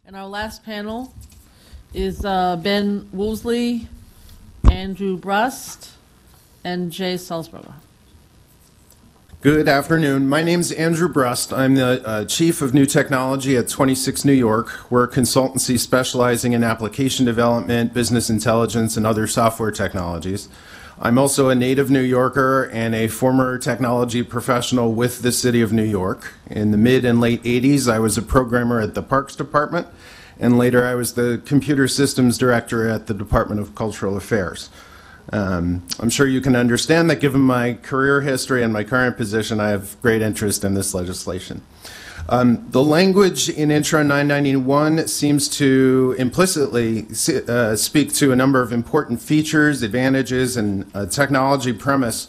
And our last panel is Ben Woolsey, Andrew Brust, and Jay Sulzberger. Good afternoon. My name is Andrew Brust. I'm the Chief of New Technology at 26 New York. We're a consultancy specializing in application development, business intelligence, and other software technologies. I'm also a native New Yorker and a former technology professional with the City of New York. In the mid and late 80s, I was a programmer at the Parks Department, and later I was the Computer Systems Director at the Department of Cultural Affairs. I'm sure you can understand that given my career history and my current position, I have great interest in this legislation. The language in Intro 991 seems to implicitly speak to a number of important features, advantages, and technology premise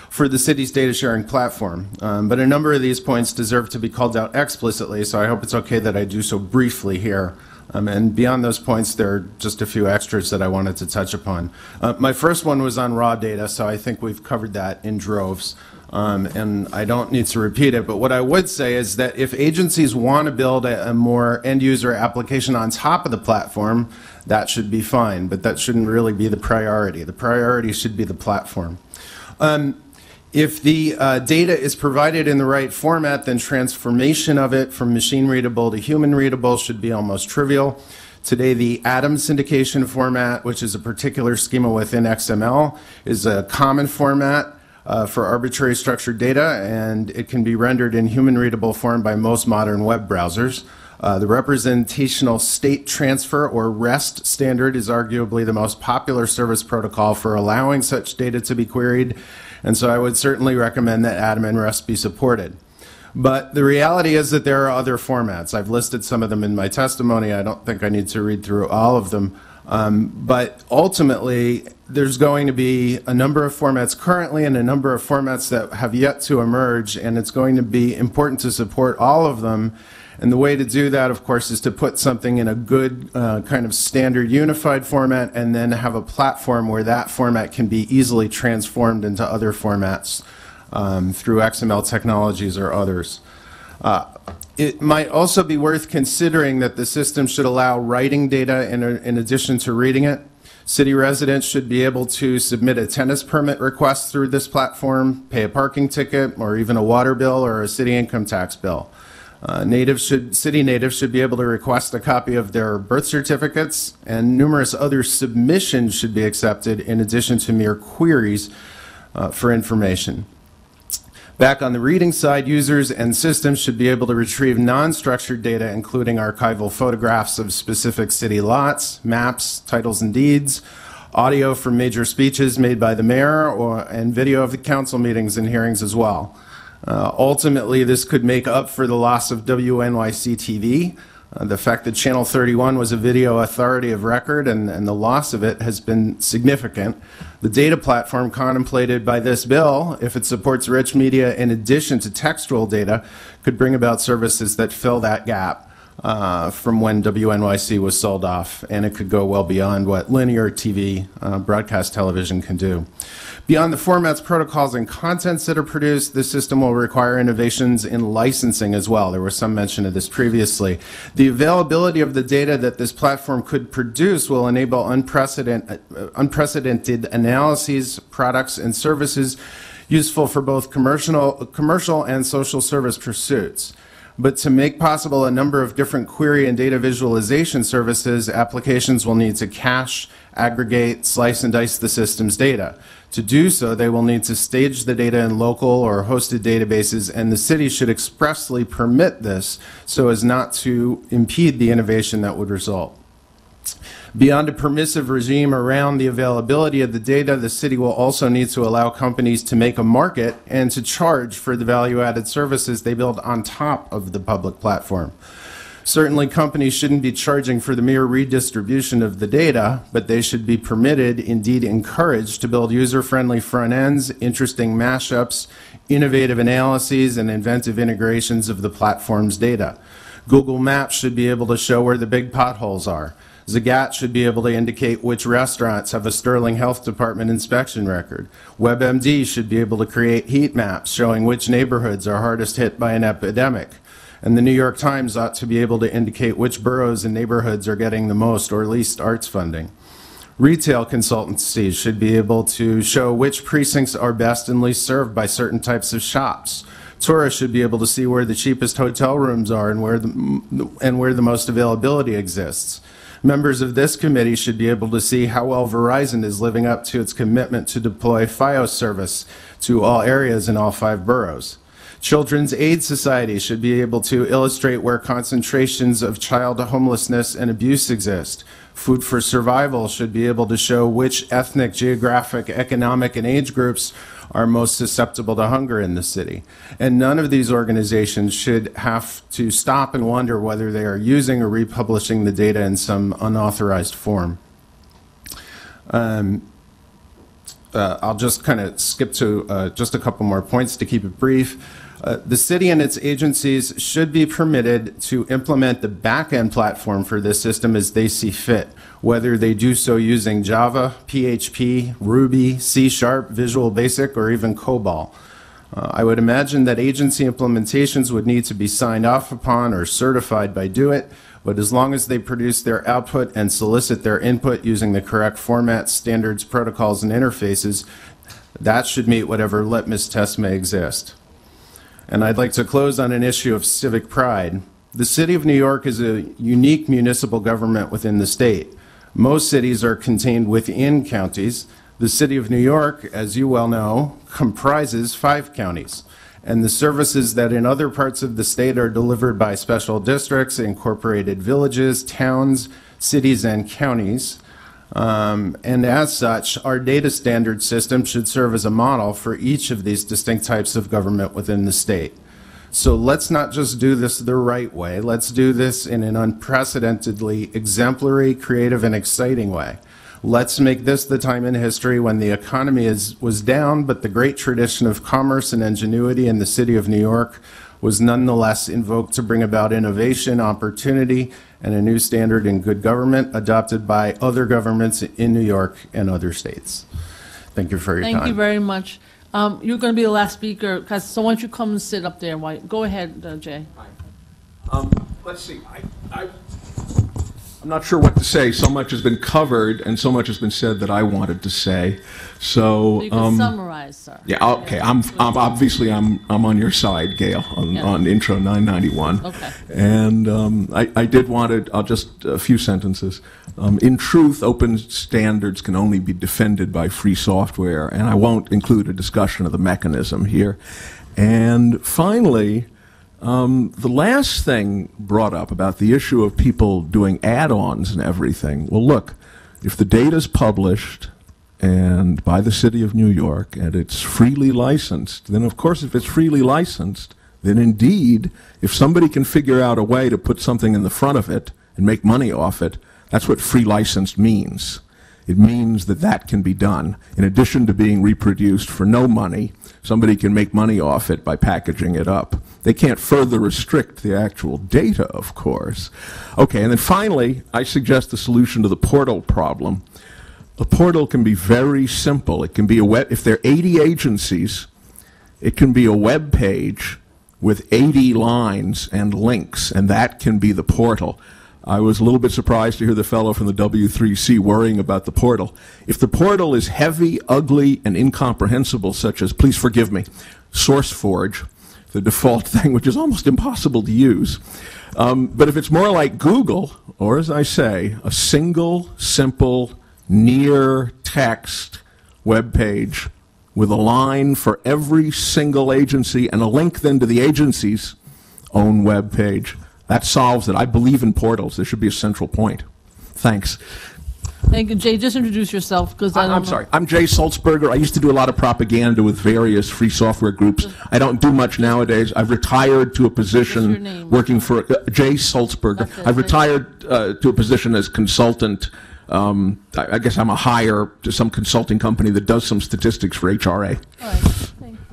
for the city's data sharing platform. But a number of these points deserve to be called out explicitly, so I hope it's okay that I do so briefly here. And beyond those points, there are just a few extras that I wanted to touch upon. My first one was on raw data, so I think we've covered that in droves. And I don't need to repeat it, but what I would say is that if agencies want to build a more end-user application on top of the platform, that should be fine, but that shouldn't really be the priority. The priority should be the platform. If the data is provided in the right format, then transformation of it from machine readable to human readable should be almost trivial. Today, the Atom syndication format, which is a particular schema within XML, is a common format for arbitrary structured data, and it can be rendered in human readable form by most modern web browsers. The representational state transfer, or REST standard, is arguably the most popular service protocol for allowing such data to be queried, and so I would certainly recommend that Atom and REST be supported. But the reality is that there are other formats. I've listed some of them in my testimony. I don't think I need to read through all of them. But ultimately, there's going to be a number of formats currently and a number of formats that have yet to emerge, and it's going to be important to support all of them. And the way to do that, of course, is to put something in a good kind of standard unified format and then have a platform where that format can be easily transformed into other formats through XML technologies or others. It might also be worth considering that the system should allow writing data in addition to reading it. City residents should be able to submit a tennis permit request through this platform, pay a parking ticket, or even a water bill or a city income tax bill. City natives should be able to request a copy of their birth certificates, and numerous other submissions should be accepted in addition to mere queries for information. Back on the reading side, users and systems should be able to retrieve non-structured data, including archival photographs of specific city lots, maps, titles and deeds, audio from major speeches made by the mayor, and video of the council meetings and hearings as well. Ultimately, this could make up for the loss of WNYC TV. The fact that Channel 31 was a video authority of record and the loss of it has been significant. The data platform contemplated by this bill, if it supports rich media in addition to textual data, could bring about services that fill that gap from when WNYC was sold off, and it could go well beyond what linear TV, broadcast television can do. Beyond the formats, protocols, and contents that are produced, the system will require innovations in licensing as well. There was some mention of this previously. The availability of the data that this platform could produce will enable unprecedented analyses, products, and services useful for both commercial and social service pursuits. But to make possible a number of different query and data visualization services, applications will need to cache, aggregate, slice, and dice the system's data. To do so, they will need to stage the data in local or hosted databases, and the city should expressly permit this so as not to impede the innovation that would result. Beyond a permissive regime around the availability of the data, the city will also need to allow companies to make a market and to charge for the value-added services they build on top of the public platform. Certainly, companies shouldn't be charging for the mere redistribution of the data, but they should be permitted, indeed encouraged, to build user-friendly front ends, interesting mashups, innovative analyses, and inventive integrations of the platform's data. Google Maps should be able to show where the big potholes are. Zagat should be able to indicate which restaurants have a Sterling Health Department inspection record. WebMD should be able to create heat maps showing which neighborhoods are hardest hit by an epidemic. And the New York Times ought to be able to indicate which boroughs and neighborhoods are getting the most or least arts funding. Retail consultancies should be able to show which precincts are best and least served by certain types of shops. Tourists should be able to see where the cheapest hotel rooms are and where the most availability exists. Members of this committee should be able to see how well Verizon is living up to its commitment to deploy Fios service to all areas in all 5 boroughs. Children's Aid Society should be able to illustrate where concentrations of child homelessness and abuse exist. Food for Survival should be able to show which ethnic, geographic, economic, and age groups are most susceptible to hunger in the city. And none of these organizations should have to stop and wonder whether they are using or republishing the data in some unauthorized form. I'll just kind of skip to just a couple more points to keep it brief. The city and its agencies should be permitted to implement the back-end platform for this system as they see fit, whether they do so using Java, PHP, Ruby, C#, Visual Basic, or even COBOL. I would imagine that agency implementations would need to be signed off upon or certified by DoIT, but as long as they produce their output and solicit their input using the correct formats, standards, protocols, and interfaces, that should meet whatever litmus test may exist. And I'd like to close on an issue of civic pride. The City of New York is a unique municipal government within the state. Most cities are contained within counties. The City of New York, as you well know, comprises 5 counties. And the services that in other parts of the state are delivered by special districts, incorporated villages, towns, cities, and counties. And as such, our data standard system should serve as a model for each of these distinct types of government within the state. So let's not just do this the right way. Let's do this in an unprecedentedly exemplary, creative, and exciting way. Let's make this the time in history when the economy was down, but the great tradition of commerce and ingenuity in the city of New York was nonetheless invoked to bring about innovation, opportunity, and a new standard in good government adopted by other governments in New York and other states. Thank you for your time. Thank you very much. You're going to be the last speaker, so why don't you come and sit up there? Go ahead, Jay. Let's see. I'm not sure what to say. So much has been covered, and so much has been said that I wanted to say. So you can summarize, sir. Yeah. Okay. I'm obviously I'm on your side, Gale, on Intro 991. Okay. And I did want to. I'll just a few sentences. In truth, open standards can only be defended by free software, and I won't include a discussion of the mechanism here. And finally. The last thing brought up about the issue of people doing add-ons and everything, well, look, if the data's published and by the City of New York and it's freely licensed, then of course if it's freely licensed, then indeed, if somebody can figure out a way to put something in the front of it and make money off it, that's what free licensed means. It means that that can be done. In addition to being reproduced for no money, somebody can make money off it by packaging it up. They can't further restrict the actual data, of course. Okay, and then finally, I suggest the solution to the portal problem. The portal can be very simple. It can be a web, if there are 80 agencies, it can be a web page with 80 lines and links, and that can be the portal. I was a little bit surprised to hear the fellow from the W3C worrying about the portal. If the portal is heavy, ugly, and incomprehensible, such as, please forgive me, SourceForge, the default thing, which is almost impossible to use. But if it's more like Google, or as I say, a single, simple, near text web page with a line for every single agency and a link then to the agency's own web page, that solves it. I believe in portals. There should be a central point. Thanks. Thank you, Jay. Just introduce yourself, because I'm sorry. I'm Jay Sulzberger. I used to do a lot of propaganda with various free software groups. I don't do much nowadays. I've retired to a position working for Jay Sulzberger. I've retired to a position as consultant. I guess I'm a hire to some consulting company that does some statistics for HRA. All right. Thank you.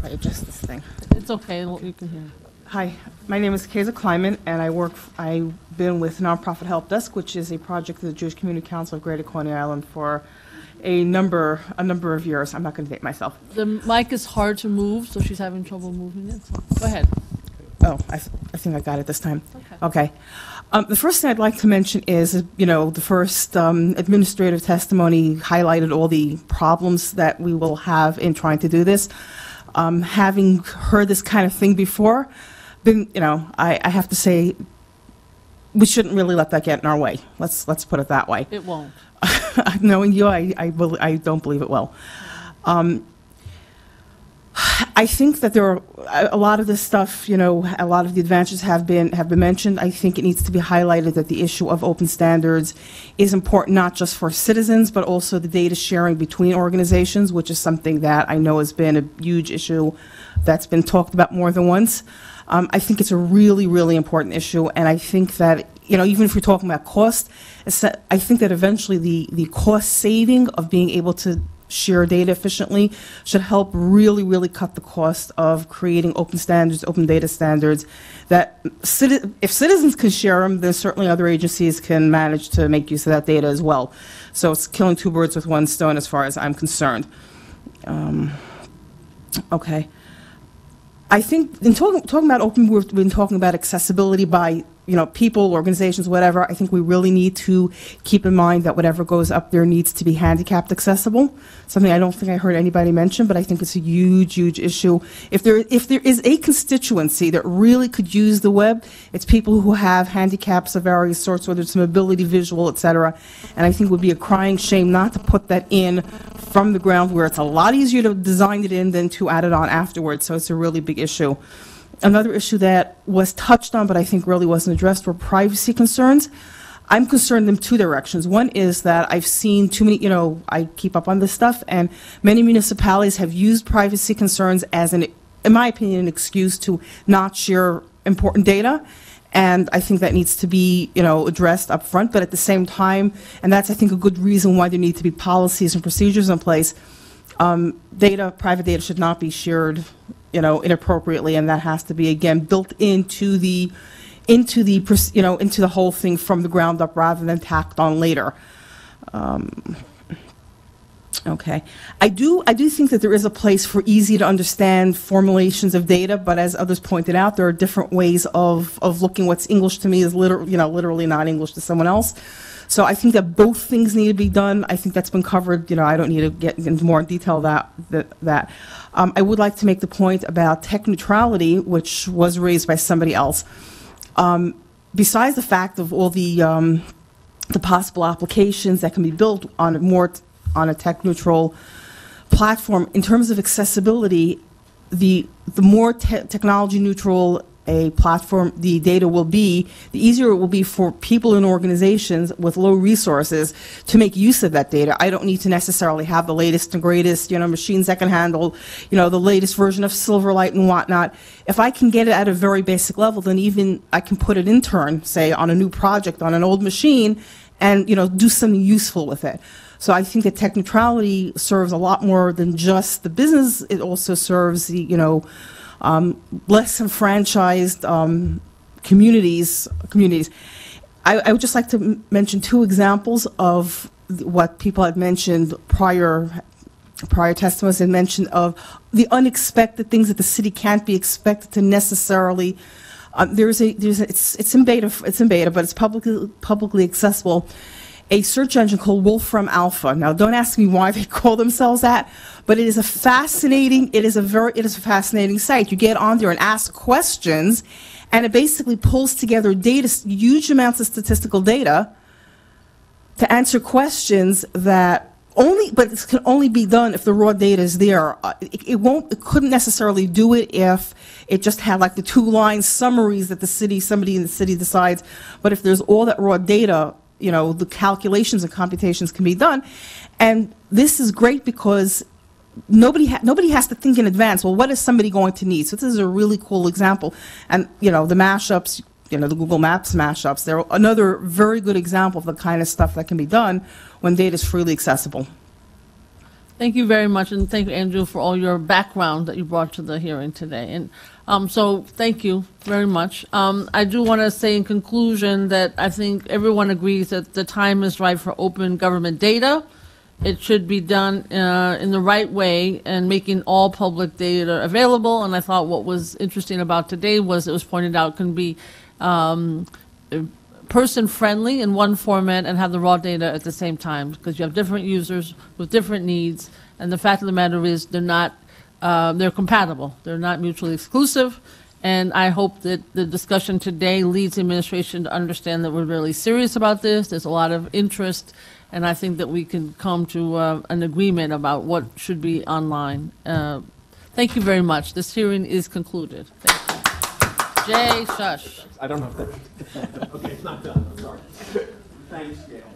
Adjust this thing. It's okay. You can hear. Hi, my name is Kayza Kleinman, and I've been with nonprofit Helpdesk, which is a project of the Jewish Community Council of Greater Coney Island for a number of years. I'm not going to date myself. The mic is hard to move, so she's having trouble moving it. So go ahead. Oh, I think I got it this time. Okay. The first thing I'd like to mention is, the first administrative testimony highlighted all the problems that we will have in trying to do this. Having heard this kind of thing before, I have to say, we shouldn't really let that get in our way. Let's put it that way. It won't. Knowing you, I don't believe it will. I think that there are a lot of this stuff, a lot of the advantages have been mentioned. I think it needs to be highlighted that the issue of open standards is important not just for citizens, but also the data sharing between organizations, which is something that I know has been a huge issue that's been talked about more than once. I think it's a really, really important issue, and I think that, even if we're talking about cost, I think that eventually the cost saving of being able to share data efficiently should help really, really cut the cost of creating open standards, open data standards, that if citizens can share them, then certainly other agencies can manage to make use of that data as well. So it's killing two birds with one stone as far as I'm concerned. Okay. I think in talking about open, we've been talking about accessibility by people, organizations, whatever. I think we really need to keep in mind that whatever goes up there needs to be handicapped accessible. Something I don't think I heard anybody mention, but I think it's a huge, huge issue. If there is a constituency that really could use the web, it's people who have handicaps of various sorts, whether it's mobility, visual, etc. And I think it would be a crying shame not to put that in from the ground, where it's a lot easier to design it in than to add it on afterwards. So it's a really big issue. Another issue that was touched on, but I think really wasn't addressed, were privacy concerns. I'm concerned in two directions. One is that I've seen too many, I keep up on this stuff, and many municipalities have used privacy concerns as, in my opinion, an excuse to not share important data. And I think that needs to be, addressed up front. But at the same time, and that's, I think, a good reason why there need to be policies and procedures in place, private data should not be shared inappropriately, and that has to be, again, built into the whole thing from the ground up rather than tacked on later. Okay, I do think that there is a place for easy to understand formulations of data, but as others pointed out, there are different ways of looking. What's English to me is literally not English to someone else. So I think that both things need to be done. I think that's been covered. I don't need to get into more detail that. I would like to make the point about tech neutrality, which was raised by somebody else. Besides the fact of all the possible applications that can be built on a tech neutral platform, in terms of accessibility, the more technology neutral a platform, the data will be, the easier it will be for people in organizations with low resources to make use of that data. I don't need to necessarily have the latest and greatest, machines that can handle, the latest version of Silverlight and whatnot. If I can get it at a very basic level, then even I can put an intern, say, on a new project on an old machine and, do something useful with it. So I think that tech neutrality serves a lot more than just the business. It also serves the, less enfranchised communities. I would just like to mention two examples of what people had mentioned prior testimonies had mentioned of the unexpected things that the city can't be expected to necessarily. It's in beta, but it's publicly accessible. A search engine called Wolfram Alpha. Now, don't ask me why they call themselves that, but it is a fascinating site. You get on there and ask questions, and it basically pulls together data, huge amounts of statistical data, to answer questions but it can only be done if the raw data is there. It couldn't necessarily do it if it just had like the 2-line summaries that somebody in the city decides. But if there's all that raw data, the calculations and computations can be done. And this is great because nobody has to think in advance, well, what is somebody going to need? So this is a really cool example. And, the mashups, the Google Maps mashups, they're another very good example of the kind of stuff that can be done when data is freely accessible. Thank you very much, and thank you, Andrew, for all your background that you brought to the hearing today. And so thank you very much. I do want to say in conclusion that I think everyone agrees that the time is right for open government data it should be done in the right way and making all public data available. And I thought what was interesting about today was it was pointed out can be person-friendly in one format and have the raw data at the same time, because you have different users with different needs. And the fact of the matter is they're compatible. They're not mutually exclusive. And I hope that the discussion today leads the administration to understand that we're really serious about this. There's a lot of interest, and I think that we can come to an agreement about what should be online. Thank you very much. This hearing is concluded. Thank you. Jay, shush. I don't know if that. Okay, it's not done. I'm sorry. Thanks, Gale.